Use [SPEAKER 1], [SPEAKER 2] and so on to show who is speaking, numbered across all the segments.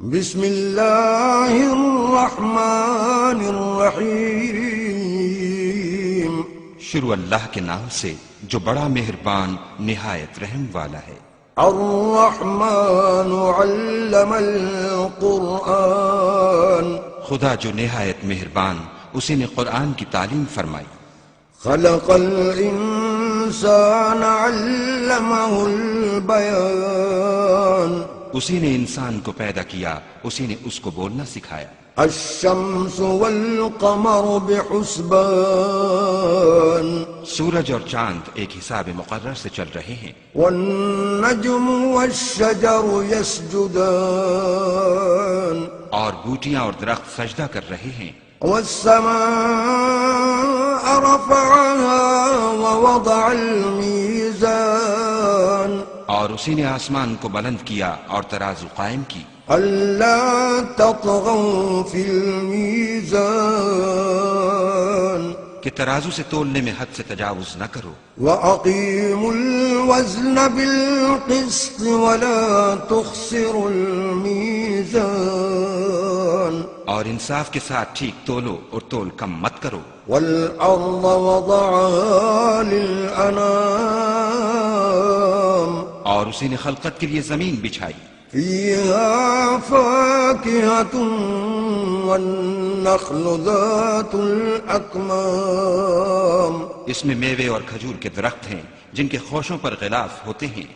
[SPEAKER 1] بسم اللہ الرحمن الرحیم۔
[SPEAKER 2] شروع اللہ کے نام سے جو بڑا مہربان نہایت رحم والا ہے۔
[SPEAKER 1] الرحمن علم القرآن۔
[SPEAKER 2] خدا جو نہایت مہربان اسی نے قرآن کی تعلیم فرمائی۔
[SPEAKER 1] خلق الانسان علمہ البیان۔
[SPEAKER 2] اسی نے انسان کو پیدا کیا، اسی نے اس کو بولنا سکھایا۔
[SPEAKER 1] الشمس والقمر بحسبان۔
[SPEAKER 2] سورج اور چاند ایک حساب مقرر سے چل رہے ہیں۔
[SPEAKER 1] والنجم والشجر يسجدان۔
[SPEAKER 2] اور بوٹیاں اور درخت سجدہ کر رہے ہیں۔
[SPEAKER 1] والسماء رفعها ووضع الميزان۔
[SPEAKER 2] اور اسی نے آسمان کو بلند کیا اور ترازو قائم کی۔
[SPEAKER 1] ألا تطغوا في الميزان۔
[SPEAKER 2] کہ ترازو سے تولنے میں حد سے تجاوز نہ کرو۔
[SPEAKER 1] وأقيموا الوزن بالقسط ولا تخسروا الميزان۔
[SPEAKER 2] اور انصاف کے ساتھ ٹھیک تولو اور تول کم مت کرو۔
[SPEAKER 1] والأرض وضعها للأنام۔
[SPEAKER 2] اور اسی نے خلقت کے لیے زمین بچھائی۔
[SPEAKER 1] فيها فاكهة والنخل ذات الأكمام۔
[SPEAKER 2] اس میں میوے اور کھجور کے درخت ہیں جن کے خوشوں پر غلاف ہوتے ہیں۔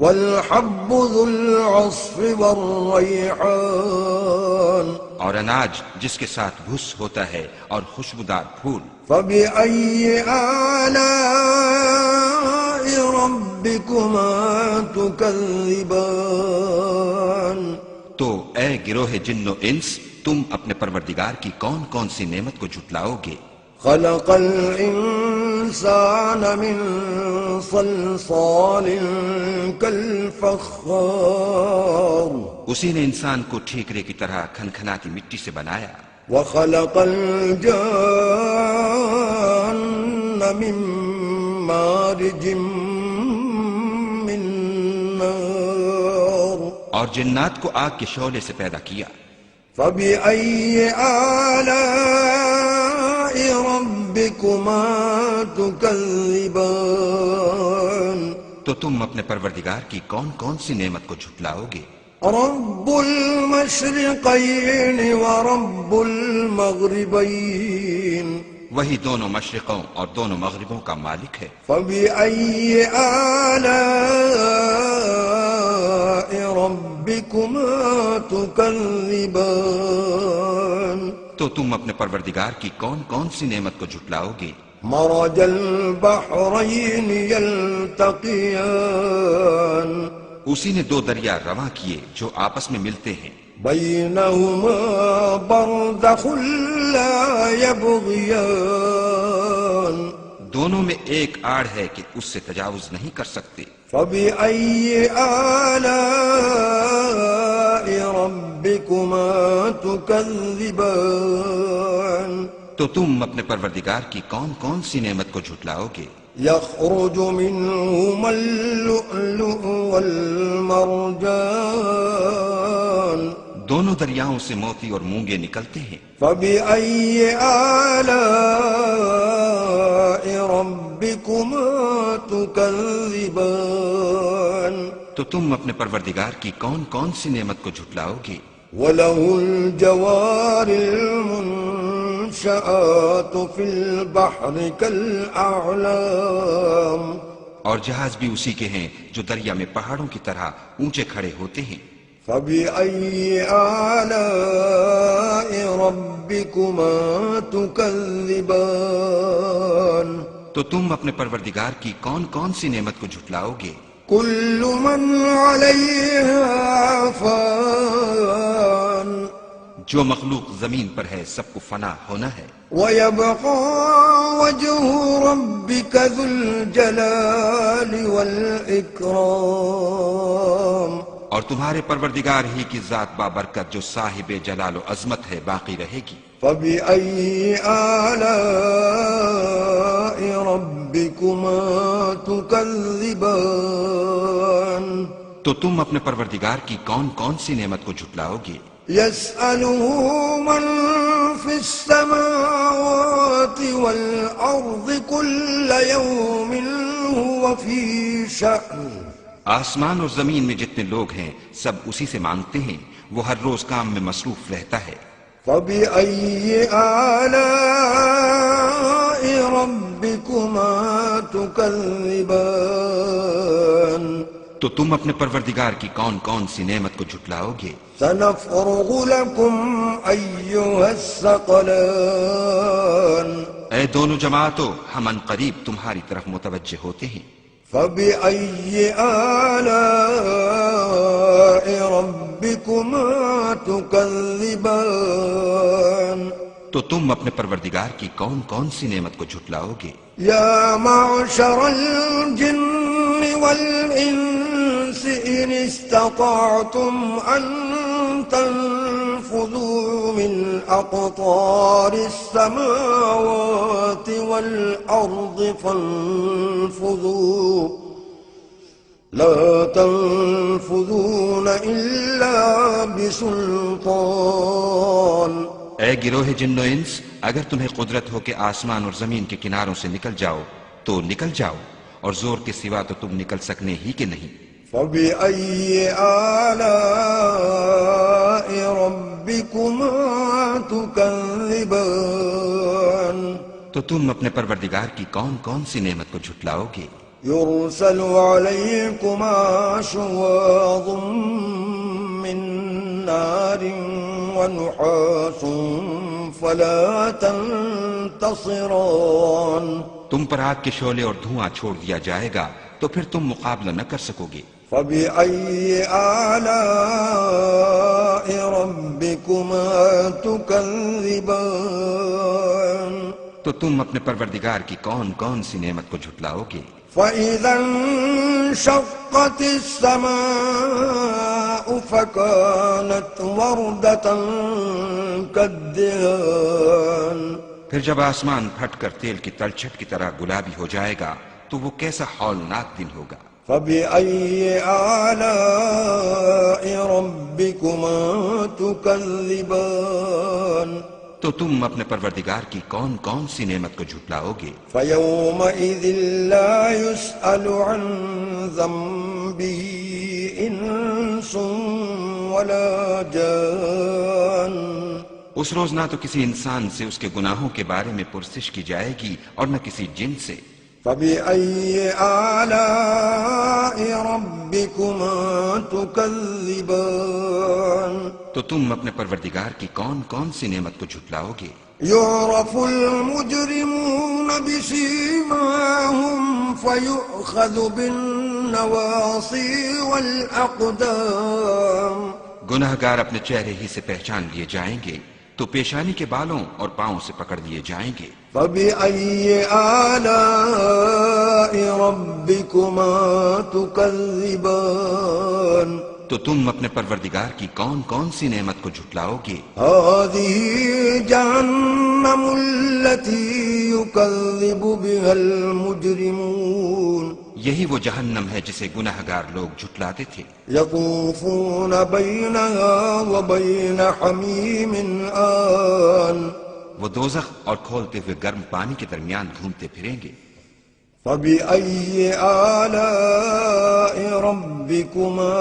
[SPEAKER 1] والحب ذو العصف والريحان۔
[SPEAKER 2] اور اناج جس کے ساتھ بھس ہوتا ہے اور خوشبودار پھول۔
[SPEAKER 1] فبأي آلاء ربكما تكذبان۔
[SPEAKER 2] تو اے گروہ جن و انس، تم اپنے پروردگار کی کون کون سی نعمت کو جھٹلاؤ گے؟
[SPEAKER 1] خلق الإنسان من صلصال كالفخار۔
[SPEAKER 2] اسی نے انسان کو ٹھیکرے کی طرح کھنکھناتی مٹی سے بنایا۔
[SPEAKER 1] وخلق الجان من مارج من نار۔
[SPEAKER 2] اور جنات کو آگ کے شعلے سے پیدا کیا۔
[SPEAKER 1] فبأي آلاء ربكما تكذبان۔
[SPEAKER 2] تو تم اپنے پروردگار کی کون کون سی نعمت کو جھٹلاؤ گے؟
[SPEAKER 1] رب المشرقين ورب المغربين۔
[SPEAKER 2] وہی دونوں مشرقوں اور دونوں مغربوں کا مالک ہے۔
[SPEAKER 1] فبأي آلاء ربكما تكذبان۔
[SPEAKER 2] تو تم اپنے پروردگار کی کون کون سی نعمت کو جھٹلاؤ گے؟
[SPEAKER 1] مرج البحرين يلتقيان۔
[SPEAKER 2] اسی نے دو دریا رواں کیے جو آپس میں ملتے ہیں۔
[SPEAKER 1] بينهما برزخ لا يبغيان۔
[SPEAKER 2] دونوں میں ایک آڑ ہے کہ اس سے تجاوز نہیں کر سکتے۔
[SPEAKER 1] فبأي آلاء ربكما تكذبان۔
[SPEAKER 2] تو تم اپنے پروردگار کی کون کون سی نعمت کو جھٹلاؤ گے؟
[SPEAKER 1] يخرج منهما اللؤلؤ والمرجان۔
[SPEAKER 2] دونوں دریاؤں سے موتی اور مونگے نکلتے ہیں۔
[SPEAKER 1] فبأي آلاء ربكما تكذبان۔
[SPEAKER 2] تو تم اپنے پروردگار کی کون کون سی نعمت کو جھٹلاؤ گے؟
[SPEAKER 1] وله الجوار المنشآت في البحر كالأعلام۔
[SPEAKER 2] اور جہاز بھی اسی کے ہیں جو دریا میں پہاڑوں کی طرح اونچے کھڑے ہوتے ہیں۔
[SPEAKER 1] فبأي آلاء ربكما تكذبان۔
[SPEAKER 2] تو تم اپنے پروردگار کی کون کون سی نعمت کو جھٹلاؤ گے؟
[SPEAKER 1] كل من عليها فان۔
[SPEAKER 2] جو مخلوق زمین پر ہے سب کو فنا ہونا ہے۔
[SPEAKER 1] ويبقى وجه ربك ذو الجلال والإكرام۔
[SPEAKER 2] اور تمہارے پروردگار ہی کی ذات بابرکت جو صاحب جلال و عظمت ہے باقی رہے گی۔
[SPEAKER 1] فبأي آلاء ربكما تكذبان۔
[SPEAKER 2] تو تم اپنے پروردگار کی کون کون سی نعمت کو جھٹلاؤ گے؟
[SPEAKER 1] يسأله من في السماوات والأرض كل يوم هو في شأن
[SPEAKER 2] آسمان اور زمین میں جتنے لوگ ہیں سب اسی سے مانگتے ہیں، وہ ہر روز کام میں مصروف رہتا ہے۔
[SPEAKER 1] فبأي آلاء ربكما تكذبان
[SPEAKER 2] تو تم اپنے پروردگار کی کون کون سی نعمت کو جھٹلاؤ گے؟
[SPEAKER 1] سنفرغ لكم أيها الثقلان
[SPEAKER 2] اے دونوں جماعتوں، ہم ان قریب تمہاری طرف متوجہ ہوتے ہیں۔
[SPEAKER 1] فبأي آلاء ربكما تكذبان
[SPEAKER 2] تو تم اپنے پروردگار کی کون کون سی نعمت کو جھٹلاؤ گے؟
[SPEAKER 1] يا معشر الجن والإنس إن استطعتم أن تنفذوا من أقطار السماوات والأرض فانفذوا لا تنفذون إلا بسلطان
[SPEAKER 2] اے گروہ جن و انس، اگر تمہیں قدرت ہو کہ آسمان اور زمین کے کناروں سے نکل جاؤ تو نکل جاؤ، اور زور کے سوا تو تم نکل سکنے ہی کہ نہیں۔
[SPEAKER 1] فبأي آلاء ربكما تكذبان
[SPEAKER 2] تو تم اپنے پروردگار کی کون کون سی نعمت کو جھٹلاؤ گے؟
[SPEAKER 1] يرسل عليكما شواظ من نار ونحاس فلا تنتصران
[SPEAKER 2] تم پر آگ کے شعلے اور دھواں چھوڑ دیا جائے گا تو پھر تم مقابلہ نہ کر سکو گے۔
[SPEAKER 1] فبأي آلاء ربكما تكذبان
[SPEAKER 2] تو تم اپنے پروردگار کی کون کون سی نعمت کو جھٹلاؤ گے؟
[SPEAKER 1] فإذا انشقت السماء فكانت وردة كالدهان
[SPEAKER 2] پھر جب آسمان پھٹ کر تیل کی تلچھٹ کی طرح گلابی ہو جائے گا تو وہ کیسا ہولناک دن ہوگا۔
[SPEAKER 1] فبأي آلاء ربكما تكذبان
[SPEAKER 2] تو تم اپنے پروردگار کی کون کون سی نعمت کو جھٹلاؤ گے؟
[SPEAKER 1] فيومئذ لا يسأل عن ذنبه إنس ولا جان
[SPEAKER 2] اس روز نہ تو کسی انسان سے اس کے گناہوں کے بارے میں پرسش کی جائے گی اور نہ کسی جن سے۔
[SPEAKER 1] فبأي آلاء ربكما تكذبان
[SPEAKER 2] تو تم اپنے پروردگار کی کون کون سی نعمت کو جھٹلاؤ گے؟
[SPEAKER 1] يعرف المجرمون بسيماهم فيؤخذ بالنواصي والأقدام
[SPEAKER 2] گناہگار اپنے چہرے ہی سے پہچان لیے جائیں گے تو پیشانی کے بالوں اور پاؤں سے پکڑ لیے جائیں گے۔
[SPEAKER 1] فبأي آلاء ربكما تكذبان
[SPEAKER 2] تو تم اپنے پروردگار کی کون کون سی نعمت کو جھٹلاؤ گے؟
[SPEAKER 1] هذه جهنم التي يكذب بها المجرمون
[SPEAKER 2] یہی وہ جہنم ہے جسے گناہگار لوگ جھٹلاتے تھے۔
[SPEAKER 1] يطوفون بينها وبين حميم آن
[SPEAKER 2] وہ دوزخ اور کھولتے ہوئے گرم پانی کے درمیان گھومتے پھریں گے۔
[SPEAKER 1] فبأي آلاء ربكما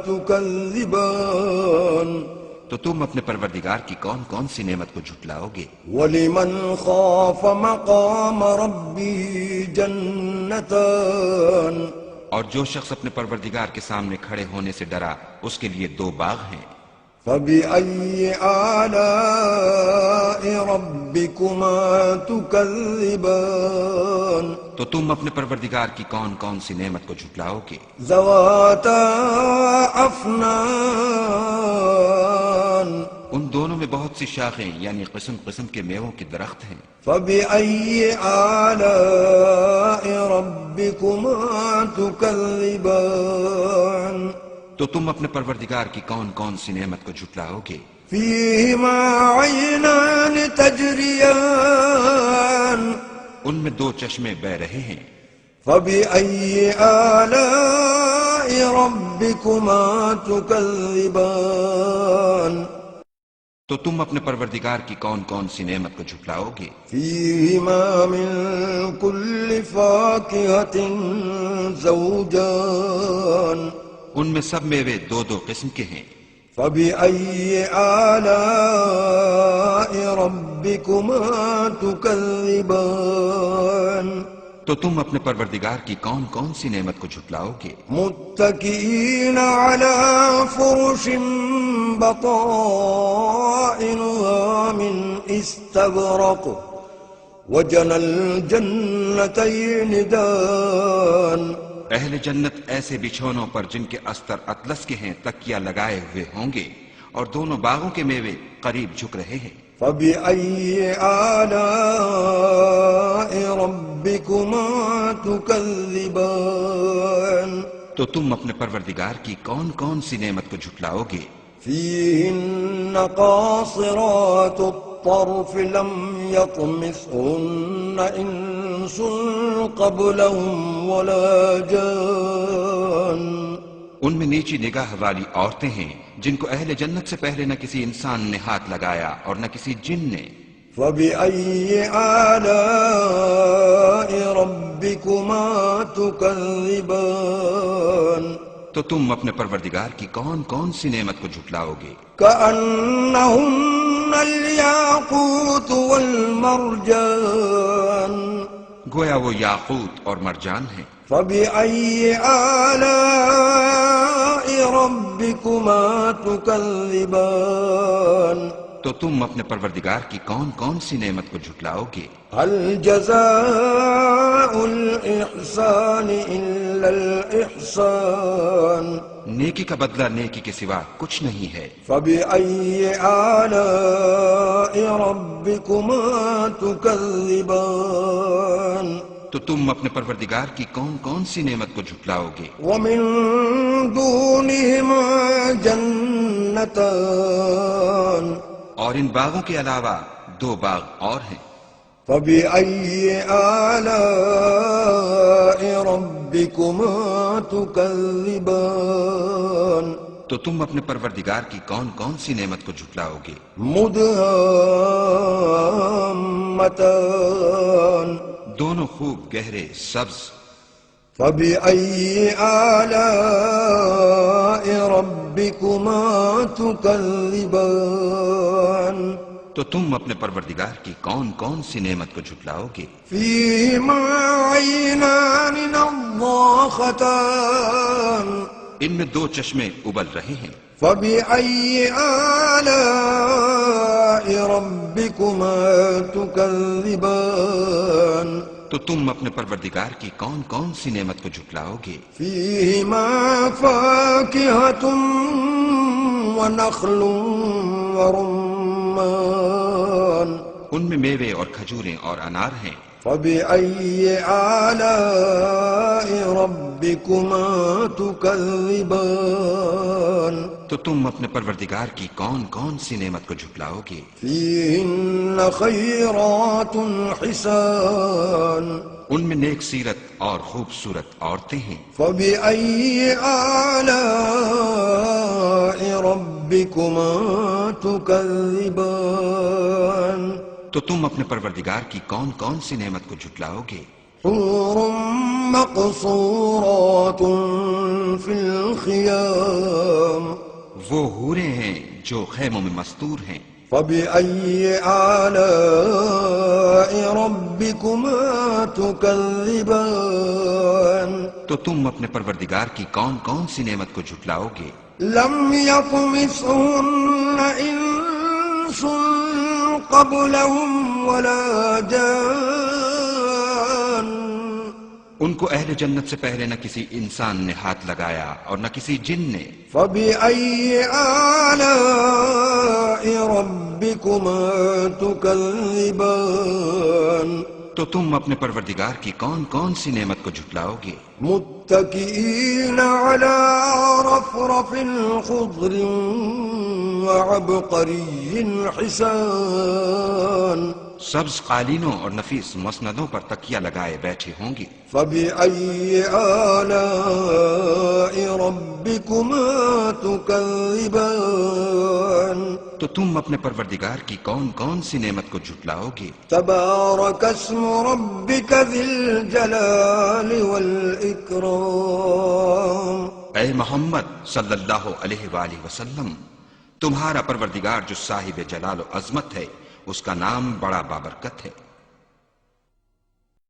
[SPEAKER 1] تكذبان
[SPEAKER 2] تو تم اپنے پروردگار کی کون کون سی نعمت کو جھٹلاؤ گے؟
[SPEAKER 1] ولمن خاف مقام ربه جنتان
[SPEAKER 2] اور جو شخص اپنے پروردگار کے سامنے کھڑے ہونے سے ڈرا اس کے لیے دو باغ ہیں۔
[SPEAKER 1] فبأي آلاء ربكما تكذبان
[SPEAKER 2] تو تم اپنے پروردگار کی کون کون سی نعمت کو جھٹلاؤ گے؟
[SPEAKER 1] ذواتا افنان
[SPEAKER 2] ان دونوں میں بہت سی شاخیں یعنی قسم قسم کے میووں کے درخت ہیں۔
[SPEAKER 1] فبأي آلاء ربكما تكذبان
[SPEAKER 2] تو تم اپنے پروردگار کی کون کون سی نعمت کو جھٹلاؤ گے؟
[SPEAKER 1] فيهما عينان تجريان
[SPEAKER 2] ان میں دو چشمے بہ رہے ہیں۔
[SPEAKER 1] فبأي آلاء ربكما تكذبان
[SPEAKER 2] تو تم اپنے پروردگار کی کون کون سی نعمت کو جھٹلاؤ گے؟
[SPEAKER 1] فيهما من كل فاكهة زوجان
[SPEAKER 2] ان میں سب میوے دو دو قسم کے ہیں۔
[SPEAKER 1] فبأي آلاء ربكما تكذبان
[SPEAKER 2] تو تم اپنے پروردگار کی کون کون سی نعمت کو جھٹلاؤ گے؟
[SPEAKER 1] متكئين على فرش بطائنها من استبرق وجنى الجنتين دان
[SPEAKER 2] اہل جنت ایسے بچھونوں پر جن کے استر اطلس کے ہیں تکیہ لگائے ہوئے ہوں گے، اور دونوں باغوں کے میوے قریب جھک رہے ہیں۔
[SPEAKER 1] فبأي آلاء ربكما تكذبان
[SPEAKER 2] تو تم اپنے پروردگار کی کون کون سی نعمت کو جھٹلاؤ گے؟
[SPEAKER 1] فيهن قاصرات الطرف لم يطمثهن إنس قبلهم ولا جان
[SPEAKER 2] ان میں نیچی نگاہ والی عورتیں ہیں جن کو اہل جنت سے پہلے نہ کسی انسان نے ہاتھ لگایا اور نہ کسی جن نے۔
[SPEAKER 1] فبأي آلاء ربكما تكذبان
[SPEAKER 2] تو تم اپنے پروردگار کی کون کون سی نعمت کو جھٹلاؤ گے؟
[SPEAKER 1] كأنهن الياقوت والمرجان
[SPEAKER 2] گویا وہ یاقوت اور مرجان ہیں۔
[SPEAKER 1] فبأي آلاء ربكما تكذبان
[SPEAKER 2] تو تم اپنے پروردگار کی کون کون سی نعمت کو جھٹلاؤ گے؟
[SPEAKER 1] هل جزاء الإحسان إلا الإحسان
[SPEAKER 2] نیکی کا بدلہ نیکی کے سوا کچھ نہیں ہے۔
[SPEAKER 1] فبأي آلاء ربكما تكذبان
[SPEAKER 2] تو تم اپنے پروردگار کی کون کون سی نعمت کو جھٹلاؤ گے؟
[SPEAKER 1] ومن دونهما جنتان
[SPEAKER 2] اور ان باغوں کے علاوہ دو باغ اور ہیں۔
[SPEAKER 1] فبأي آلاء ربكما تكذبان
[SPEAKER 2] تو تم اپنے پروردگار کی کون کون سی نعمت کو جھٹلاؤ گے؟
[SPEAKER 1] مدهامتان
[SPEAKER 2] دونوں خوب گہرے سبز۔
[SPEAKER 1] فبأي آلاء ربكما تكذبان
[SPEAKER 2] تو تم اپنے پروردگار کی کون کون سی نعمت کو جھٹلاؤ گے؟
[SPEAKER 1] فيهما عينان نضاختان
[SPEAKER 2] ان میں دو چشمے ابل رہے ہیں۔
[SPEAKER 1] فبأي آلاء ربكما تكذبان
[SPEAKER 2] تو تم اپنے پروردگار کی کون کون سی نعمت کو جھٹلاؤ گے؟
[SPEAKER 1] فيهما فاكهة ونخل ورمان
[SPEAKER 2] ان میں میوے اور کھجوریں اور انار ہیں۔
[SPEAKER 1] فبأي آلاء ربكما تكذبان
[SPEAKER 2] تو تم اپنے پروردگار کی کون کون سی نعمت کو جھٹلاؤ گے؟
[SPEAKER 1] فيهن خيرات حسان
[SPEAKER 2] ان میں نیک سیرت اور خوبصورت عورتیں ہیں۔
[SPEAKER 1] فبأي آلاء ربكما تكذبان
[SPEAKER 2] تو تم اپنے پروردگار کی کون کون سی نعمت کو جھٹلاؤ گے؟
[SPEAKER 1] حور مقصورات في الخيام
[SPEAKER 2] وہ حوریں ہیں جو خیموں میں مستور ہیں۔
[SPEAKER 1] فبأي آلاء ربكما تكذبان
[SPEAKER 2] تو تم اپنے پروردگار کی کون کون سی نعمت کو جھٹلاؤ گے؟
[SPEAKER 1] لم يطمثهن إنس قبلهم ولا جان
[SPEAKER 2] ان کو اہل جنت سے پہلے نہ کسی انسان نے ہاتھ لگایا اور نہ کسی جن نے۔
[SPEAKER 1] فبأي آلاء ربكما تكذبان
[SPEAKER 2] تو تم اپنے پروردگار کی کون کون سی نعمت کو جھٹلاؤ گے؟
[SPEAKER 1] متكئين على رفرف خضر وعبقري حسان
[SPEAKER 2] سبز قالینوں اور نفیس مسندوں پر تکیہ لگائے بیٹھے ہوں گے۔
[SPEAKER 1] فبأي آلاء ربكما تكذبان
[SPEAKER 2] تو تم اپنے پروردگار کی کون کون سی نعمت کو جھٹلاؤ گے؟
[SPEAKER 1] تبارك اسم ربك ذي الجلال والإكرام
[SPEAKER 2] اے محمد صلی اللہ علیہ وآلہ وسلم، تمہارا پروردگار جو صاحب جلال و عظمت ہے، اس کا نام بڑا بابرکت ہے۔